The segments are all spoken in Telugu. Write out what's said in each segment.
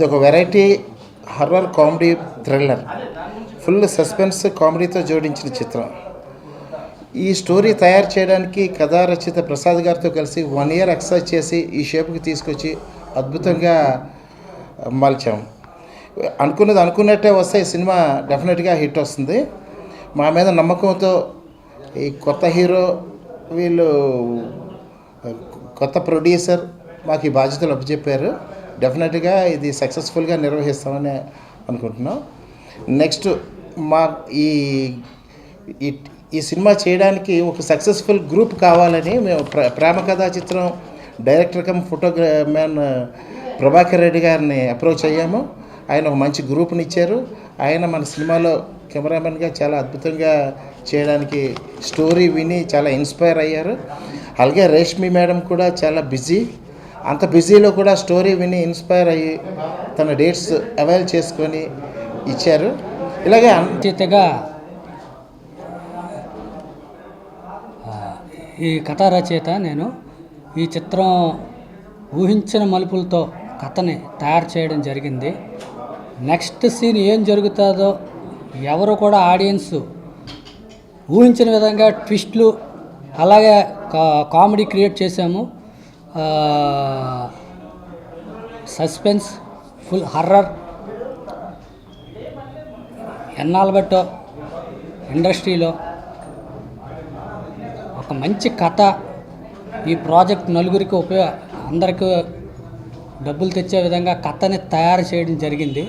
ఇది ఒక variety horror comedy thriller, full suspense కామెడీతో జోడించిన చిత్రం. ఈ స్టోరీ తయారు చేయడానికి కథా రచయిత ప్రసాద్ గారితో కలిసి 1 year ఎక్సర్సైజ్ చేసి ఈ షేప్కి తీసుకొచ్చి అద్భుతంగా మలిచాము. అనుకున్నట్టే వస్తే ఈ సినిమా డెఫినెట్గా హిట్ వస్తుంది. మా మీద నమ్మకంతో ఈ కొత్త హీరో, వీళ్ళు కొత్త ప్రొడ్యూసర్ మాకు ఈ బాధ్యతలు అప్పచెప్పారు. డెఫినెట్గా ఇది సక్సెస్ఫుల్గా నిర్వహిస్తామని అనుకుంటున్నాం. నెక్స్ట్ మా ఈ సినిమా చేయడానికి ఒక సక్సెస్ఫుల్ గ్రూప్ కావాలని మేము ప్రేమ కథా చిత్రం director come photographer Prabhakar Reddy గారిని అప్రోచ్ అయ్యాము. ఆయన ఒక మంచి గ్రూప్ని ఇచ్చారు. ఆయన మన సినిమాలో కెమెరామెన్గా చాలా అద్భుతంగా చేయడానికి స్టోరీ విని చాలా ఇన్స్పైర్ అయ్యారు. అలాగే రేష్మి మేడం కూడా చాలా బిజీ. అంత బిజీలో కూడా స్టోరీ విని ఇన్స్పైర్ అయ్యి తన డేట్స్ అవైల్ చేసుకొని ఇచ్చారు. ఇలాగే అంతగా ఈ కథా రచయిత నేను ఈ చిత్రం ఊహించిన మలుపులతో కథని తయారు చేయడం జరిగింది. నెక్స్ట్ సీన్ ఏం జరుగుతుందో ఎవరు కూడా ఆడియన్స్ ఊహించిన విధంగా ట్విస్ట్లు, అలాగే కామెడీ క్రియేట్ చేశాము. Suspense, full horror. ఎన్నాళ్ళు బట్టో ఇండస్ట్రీలో ఒక మంచి కథ. ఈ ప్రాజెక్ట్ నలుగురికి అందరికీ డబ్బులు తెచ్చే విధంగా కథని తయారు చేయడం జరిగింది.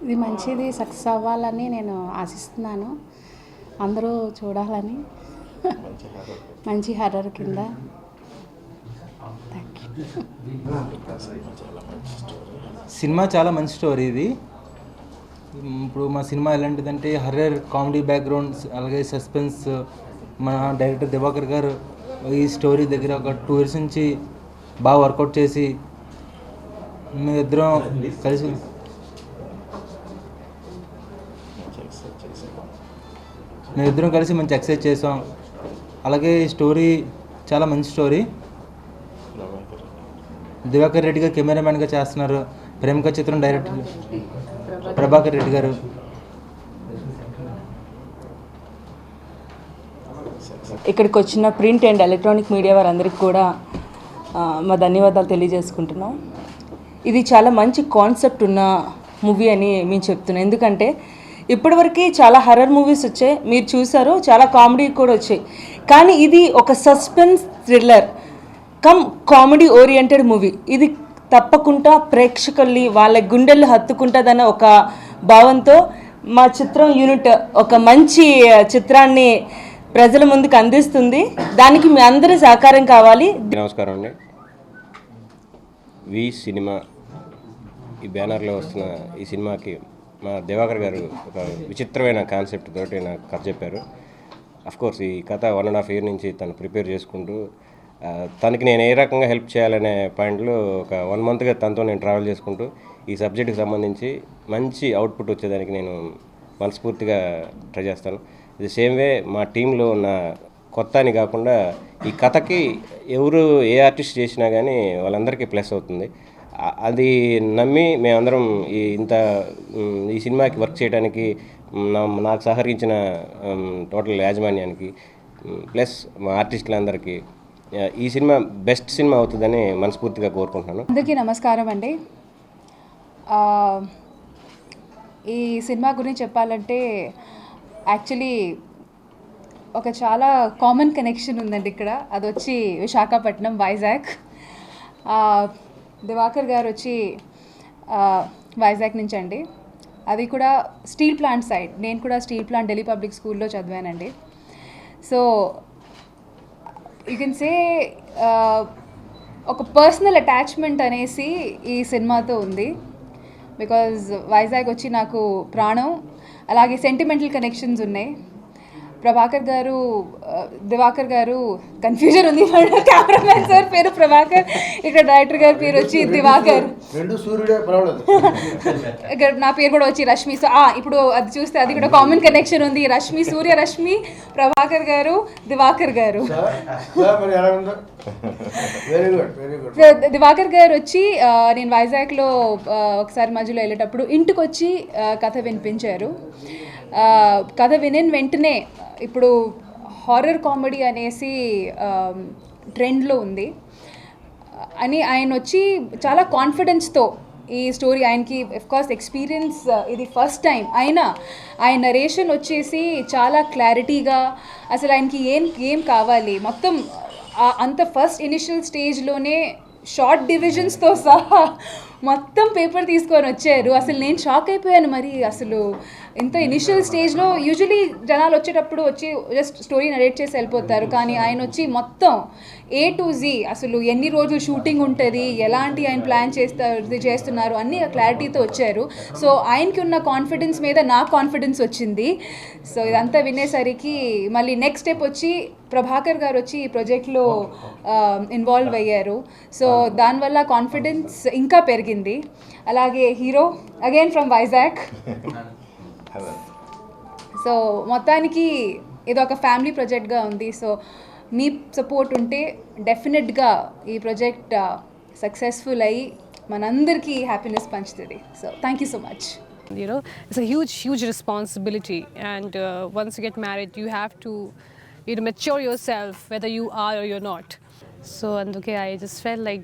ఇది మంచిది సక్సెస్ అవ్వాలని నేను ఆశిస్తున్నాను. అందరూ చూడాలని. మంచి హర్రర్ కింద. సినిమా చాలా మంచి స్టోరీ. ఇది ఇప్పుడు మా సినిమా ఎలాంటిదంటే హర్రర్ కామెడీ బ్యాక్గ్రౌండ్స్, అలాగే సస్పెన్స్. మన డైరెక్టర్ దివాకర్ గారు ఈ స్టోరీ దగ్గర ఒక 2 years నుంచి బాగా వర్కౌట్ చేసి మేమిద్దరం కలిసి మంచి ఎక్సర్సైజ్ చేసాం. అలాగే ఈ స్టోరీ చాలా మంచి స్టోరీ. దివాకర్ రెడ్డి గారు కెమెరామ్యాన్గా చేస్తున్నారు. ప్రేమిక చిత్రం డైరెక్టర్ ప్రభాకర్ రెడ్డి గారు. ఇక్కడికి వచ్చిన ప్రింట్ అండ్ ఎలక్ట్రానిక్ మీడియా వారందరికీ కూడా మా ధన్యవాదాలు తెలియజేసుకుంటున్నాం. ఇది చాలా మంచి కాన్సెప్ట్ ఉన్న మూవీ అని మేము చెప్తున్నాం. ఎందుకంటే ఇప్పటివరకు చాలా హర్రర్ మూవీస్ వచ్చాయి, మీరు చూసారు, చాలా కామెడీ కూడా వచ్చాయి. కానీ ఇది ఒక suspense thriller come comedy oriented movie. ఇది తప్పకుండా ప్రేక్షకుల్ని వాళ్ళ గుండెల్లో హత్తుకుంటుందన్న ఒక భావంతో మా చిత్రం యూనిట్ ఒక మంచి చిత్రాన్ని ప్రజల ముందుకు అందిస్తుంది. దానికి మీ అందరి సహకారం కావాలి. నమస్కారం అండి. వి సినిమా ఈ బ్యానర్లో వస్తున్న ఈ సినిమాకి మా దివాకర్ గారు ఒక విచిత్రమైన కాన్సెప్ట్ తోటి నాకు కథ చెప్పారు. అఫ్కోర్స్ ఈ కథ 1.5 year నుంచి తను ప్రిపేర్ చేసుకుంటూ తనకి నేను ఏ రకంగా హెల్ప్ చేయాలనే పాయింట్లో ఒక 1 monthగా తనతో నేను ట్రావెల్ చేసుకుంటూ ఈ సబ్జెక్ట్కి సంబంధించి మంచి అవుట్పుట్ వచ్చేదానికి నేను మనస్ఫూర్తిగా ట్రై చేస్తాను. ఇది సేమ్ వే మా టీంలో ఉన్న కొత్త అని కాకుండా ఈ కథకి ఎవరు ఏ ఆర్టిస్ట్ చేసినా కానీ వాళ్ళందరికీ ప్లస్ అవుతుంది. అది నమ్మి మేమందరం ఈ సినిమాకి వర్క్ చేయడానికి నాకు సహకరించిన టోటల్ యాజమాన్యానికి ప్లస్ మా ఆర్టిస్టులందరికీ ఈ సినిమా బెస్ట్ సినిమా అవుతుందని మనస్ఫూర్తిగా కోరుకుంటున్నాను. అందరికీ నమస్కారం అండి. ఈ సినిమా గురించి చెప్పాలంటే యాక్చువల్లీ ఒక చాలా కామన్ కనెక్షన్ ఉందండి ఇక్కడ. అది వచ్చి విశాఖపట్నం, వైజాగ్. దివాకర్ గారు వచ్చి వైజాగ్ నుంచి అండి. అది కూడా స్టీల్ ప్లాంట్ సైడ్. నేను కూడా స్టీల్ ప్లాంట్ ఢిల్లీ పబ్లిక్ స్కూల్లో చదివానండి. సో యూ కెన్ సే ఒక పర్సనల్ అటాచ్మెంట్ అనేసి ఈ సినిమాతో ఉంది. బికాజ్ వైజాగ్ వచ్చి నాకు ప్రాణం. అలాగే సెంటిమెంటల్ కనెక్షన్స్ ఉన్నాయి. ప్రభాకర్ గారు దివాకర్ గారు కన్ఫ్యూజన్ ఉంది. కెమెరామెన్ సార్ పేరు ప్రభాకర్, ఇక్కడ డైరెక్టర్ గారి పేరు వచ్చి దివాకర్, రెండు సూర్యుడే పర్వాలేదు. ఇక్కడ నా పేరు కూడా వచ్చి రష్మి. సో ఇప్పుడు అది చూస్తే అది కూడా కామన్ కనెక్షన్ ఉంది. రష్మి, సూర్య రష్మి, ప్రభాకర్ గారు, దివాకర్ గారు. దివాకర్ గారు వచ్చి నేను వైజాగ్లో ఒకసారి మధ్యలో వెళ్ళేటప్పుడు ఇంటికి వచ్చి కథ వినిపించారు. కథ వినిన వెంటనే ఇప్పుడు హారర్ కామెడీ అనేసి ట్రెండ్లో ఉంది అని ఆయన వచ్చి చాలా కాన్ఫిడెన్స్తో ఈ స్టోరీ, ఆయనకి అఫ్కోర్స్ ఎక్స్పీరియన్స్ ఇది ఫస్ట్ టైం అయినా ఆయన నరేషన్ వచ్చేసి చాలా క్లారిటీగా అసలు ఆయనకి ఏం కావాలి మొత్తం అంత ఫస్ట్ ఇనిషియల్ స్టేజ్లోనే షార్ట్ డివిజన్స్తో సహా మొత్తం పేపర్ తీసుకొని వచ్చారు. అసలు నేను షాక్ అయిపోయాను. మరి అసలు ఇంత ఇనిషియల్ స్టేజ్లో యూజువలీ జనాలు వచ్చేటప్పుడు వచ్చి జస్ట్ స్టోరీ నరేట్ చేసి వెళ్ళిపోతారు, కానీ ఆయన వచ్చి మొత్తం A to Z అసలు ఎన్ని రోజులు షూటింగ్ ఉంటుంది, ఎలాంటి ఆయన ప్లాన్ చేస్తున్నారు అన్ని క్లారిటీతో వచ్చారు. సో ఆయనకి ఉన్న కాన్ఫిడెన్స్ మీద నాకు కాన్ఫిడెన్స్ వచ్చింది. సో ఇదంతా వినేసరికి మళ్ళీ నెక్స్ట్ స్టెప్ వచ్చి ప్రభాకర్ గారు వచ్చి ఈ ప్రాజెక్ట్లో ఇన్వాల్వ్ అయ్యారు. సో దానివల్ల కాన్ఫిడెన్స్ ఇంకా పెరిగింది. అలాగే hero again from Vizag. So మొత్తానికి ఇది ఒక ఫ్యామిలీ ప్రాజెక్ట్గా ఉంది. సో మీ సపోర్ట్ ఉంటే డెఫినెట్గా ఈ ప్రాజెక్ట్ సక్సెస్ఫుల్ అయ్యి మనందరికీ హ్యాపీనెస్ పంచుతుంది. So thank you so much. You know, it's a huge responsibility, and once you get married you have to mature yourself whether you are or you're not. So and okay, I just felt like